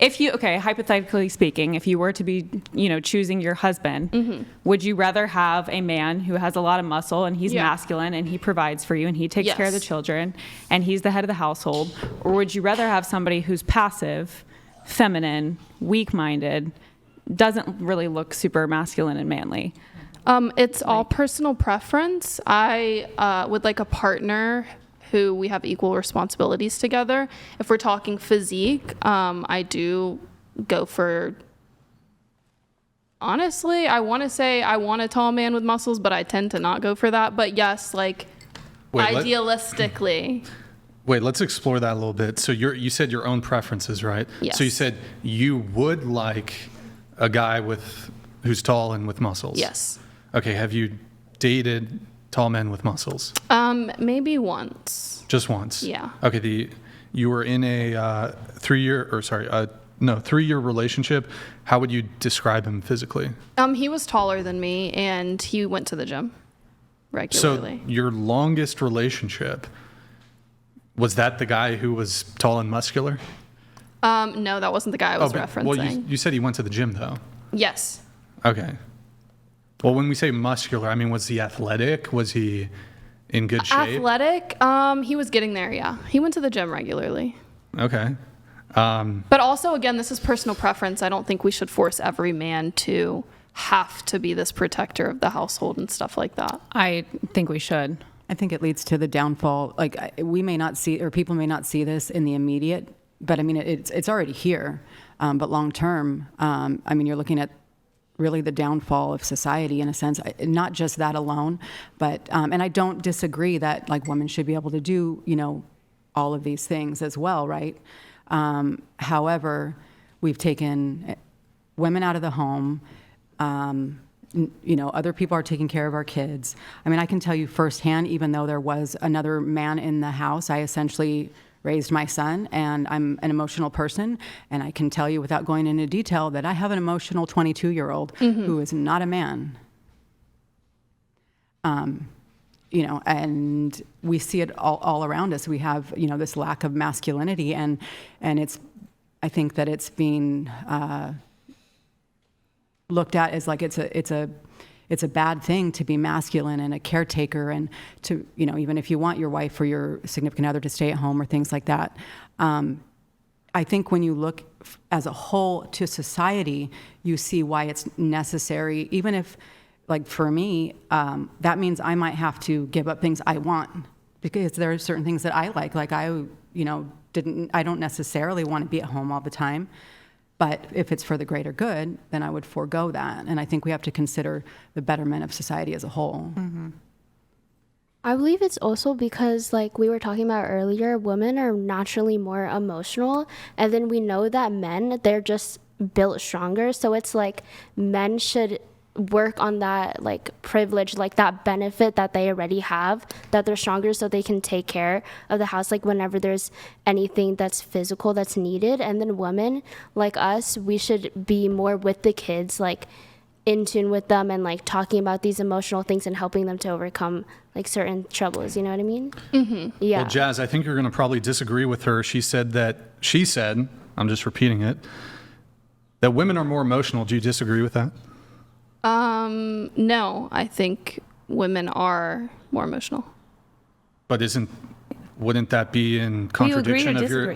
hypothetically speaking, if you were to be, choosing your husband, would you rather have a man who has a lot of muscle and he's masculine and he provides for you and he takes care of the children and he's the head of the household? Or would you rather have somebody who's passive, feminine, weak-minded, doesn't really look super masculine and manly? It's all personal preference. I would like a partner who we have equal responsibilities together. If we're talking physique, I do go for, honestly, I want to say I want a tall man with muscles, but I tend to not go for that. But yes, idealistically. Wait, let's explore that a little bit. So you said your own preferences, right? Yes. So you said you would like a guy who's tall and with muscles. Yes. Okay, have you dated tall men with muscles? Maybe once. Just once? Yeah. Okay, you were in a 3-year relationship. How would you describe him physically? He was taller than me, and he went to the gym regularly. So your longest relationship, was that the guy who was tall and muscular? No, that wasn't the guy I was referencing. Well, you said he went to the gym, though. Yes. Okay. Well, when we say muscular, I mean, was he athletic? Was he in good shape? Athletic? He was getting there, yeah. He went to the gym regularly. Okay. But also, again, this is personal preference. I don't think we should force every man to have to be this protector of the household and stuff like that. I think we should. I think it leads to the downfall. We may not see, or people may not see this in the immediate, but I mean, it's already here. But long term, you're looking at really the downfall of society in a sense, not just that alone, but, and I don't disagree that women should be able to do, all of these things as well, right? However, we've taken women out of the home, other people are taking care of our kids. I mean, I can tell you firsthand, even though there was another man in the house, I essentially raised my son, and I'm an emotional person, and I can tell you without going into detail that I have an emotional 22-year-old who is not a man. And we see it all around us. We have, this lack of masculinity, and I think that it's being looked at as it's a bad thing to be masculine and a caretaker, and to, even if you want your wife or your significant other to stay at home or things like that. I think when you look as a whole to society, you see why it's necessary, even if, for me, that means I might have to give up things I want, because there are certain things that I like. I don't necessarily want to be at home all the time. But if it's for the greater good, then I would forego that. And I think we have to consider the betterment of society as a whole. Mm-hmm. I believe it's also because, we were talking about earlier, women are naturally more emotional. And then we know that men, they're just built stronger. So it's men should work on that privilege, that benefit that they already have, that they're stronger so they can take care of the house whenever there's anything that's physical that's needed. And then women like us, we should be more with the kids, in tune with them, and talking about these emotional things and helping them to overcome certain troubles. You know what I mean? Mm-hmm. Yeah. Well, Jazz, I think you're going to probably disagree with her. She said, I'm just repeating it, that women are more emotional. Do you disagree with that? No, I think women are more emotional. But wouldn't that be in contradiction of your,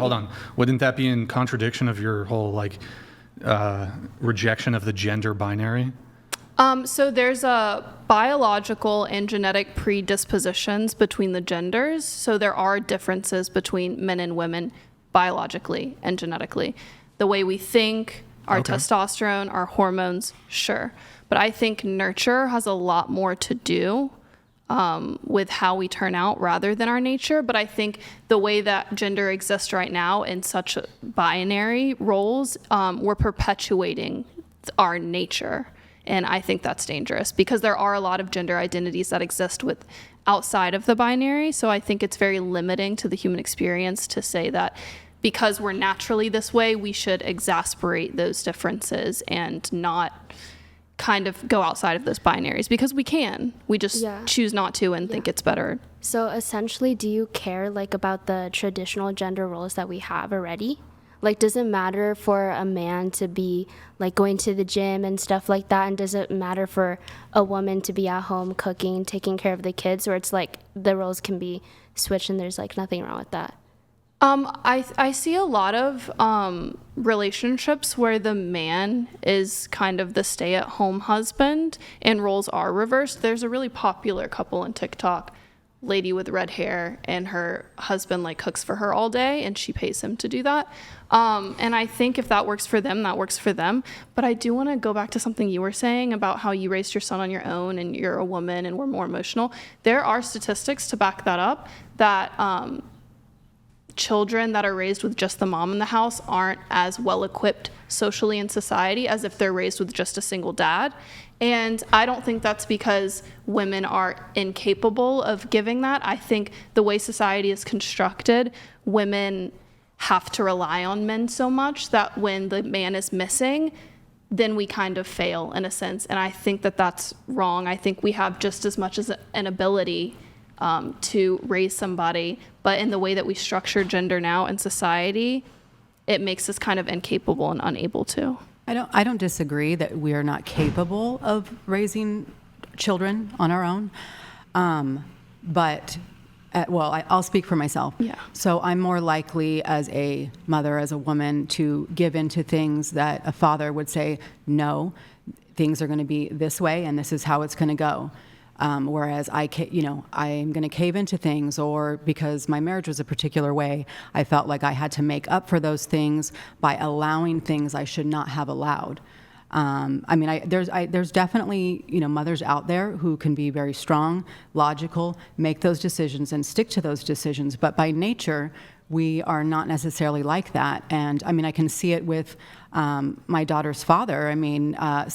wouldn't that be in contradiction of your whole rejection of the gender binary? So there's a biological and genetic predispositions between the genders. So there are differences between men and women biologically and genetically. The way we think, our testosterone, our hormones, sure. But I think nurture has a lot more to do with how we turn out rather than our nature. But I think the way that gender exists right now in such binary roles, we're perpetuating our nature. And I think that's dangerous because there are a lot of gender identities that exist outside of the binary. So I think it's very limiting to the human experience to say that because we're naturally this way, we should exasperate those differences and not kind of go outside of those binaries, because we can. We just choose not to and think it's better. So essentially, do you care about the traditional gender roles that we have already? Like, does it matter for a man to be like going to the gym and stuff like that? And does it matter for a woman to be at home cooking, taking care of the kids, or it's like the roles can be switched and there's like nothing wrong with that? I see a lot of relationships where the man is kind of the stay-at-home husband and roles are reversed. There's a really popular couple on TikTok, lady with red hair, and her husband like cooks for her all day and she pays him to do that. And I think if that works for them, that works for them. But I do want to go back to something you were saying about how you raised your son on your own and you're a woman and we're more emotional. There are statistics to back that up, that children that are raised with just the mom in the house aren't as well equipped socially in society as if they're raised with just a single dad. And I don't think that's because women are incapable of giving that. I think the way society is constructed, women have to rely on men so much that when the man is missing, then we kind of fail in a sense. And I think that that's wrong. I think we have just as much as an ability to raise somebody, but in the way that we structure gender now in society, it makes us kind of incapable and unable to. I don't disagree that we are not capable of raising children on our own, but I'll speak for myself. Yeah. So I'm more likely as a mother, as a woman, to give into things that a father would say, no, things are going to be this way and this is how it's going to go. Whereas I'm going to cave into things, or because my marriage was a particular way, I felt like I had to make up for those things by allowing things I should not have allowed. There's definitely, mothers out there who can be very strong, logical, make those decisions and stick to those decisions. But by nature, we are not necessarily like that. And I can see it with my daughter's father.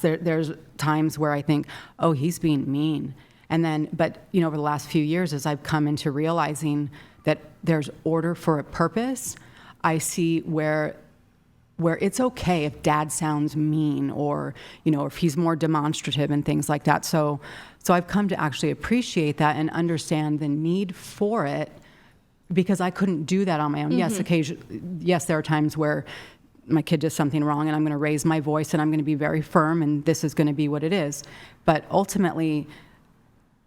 There's times where I think, oh, he's being mean. But over the last few years, as I've come into realizing that there's order for a purpose, I see where it's okay if dad sounds mean, or if he's more demonstrative and things like that. So I've come to actually appreciate that and understand the need for it, because I couldn't do that on my own. Mm-hmm. Yes, there are times where my kid does something wrong and I'm going to raise my voice and I'm going to be very firm and this is going to be what it is. But ultimately,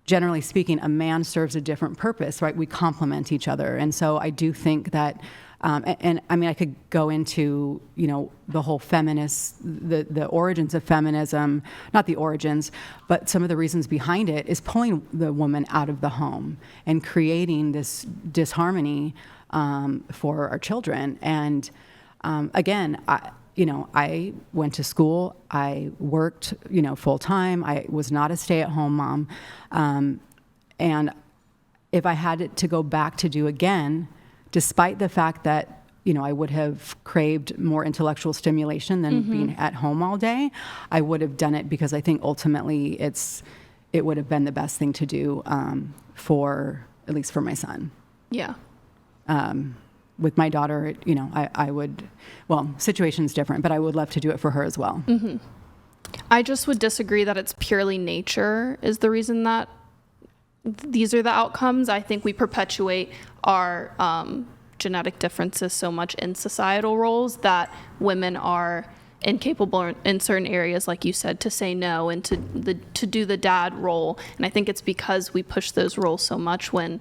generally speaking, a man serves a different purpose, right? We complement each other. And so I do think that, I could go into, the whole feminist, the origins of feminism, not the origins, but some of the reasons behind it is pulling the woman out of the home and creating this disharmony for our children. And again, I went to school, I worked, full time. I was not a stay-at-home mom. And if I had it to go back to do again, despite the fact that, I would have craved more intellectual stimulation than being at home all day, I would have done it because I think ultimately it would have been the best thing to do at least for my son. Yeah. With my daughter, I would, situation's different, but I would love to do it for her as well. Mm-hmm. I just would disagree that it's purely nature is the reason that these are the outcomes. I think we perpetuate our genetic differences so much in societal roles that women are incapable in certain areas, like you said, to say no and to do the dad role. And I think it's because we push those roles so much, when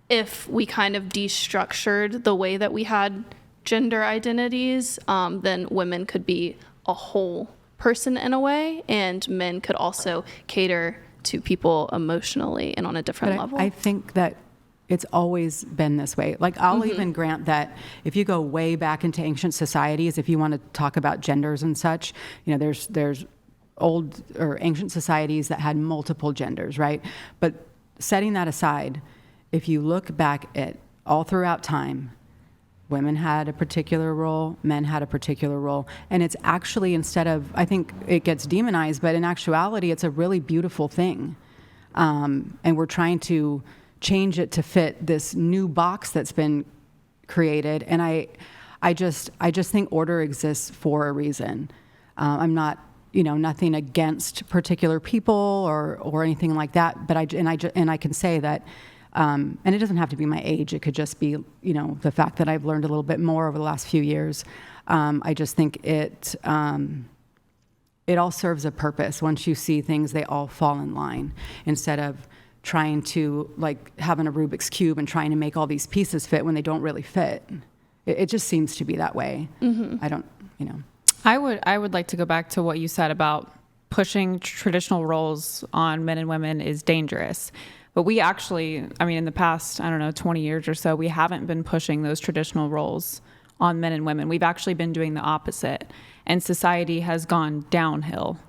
if we kind of destructured the way that we had gender identities, then women could be a whole person in a way, and men could also cater to people emotionally and on a different level. I think that it's always been this way. Like, I'll even grant that if you go way back into ancient societies, if you want to talk about genders and such, there's old or ancient societies that had multiple genders, right? But setting that aside, if you look back at all throughout time, women had a particular role, men had a particular role. And it's actually, I think it gets demonized, but in actuality, it's a really beautiful thing. And we're trying to change it to fit this new box that's been created. And I just think order exists for a reason. I'm not, nothing against particular people or anything like that, but I can say that, and it doesn't have to be my age. It could just be, the fact that I've learned a little bit more over the last few years. I just think it all serves a purpose. Once you see things, they all fall in line instead of trying to like having a Rubik's Cube and trying to make all these pieces fit when they don't really fit. It just seems to be that way. I don't, you know. I would like to go back to what you said about pushing traditional roles on men and women is dangerous. But we actually, I mean, in the past, I don't know, 20 years or so, we haven't been pushing those traditional roles on men and women. We've actually been doing the opposite. And society has gone downhill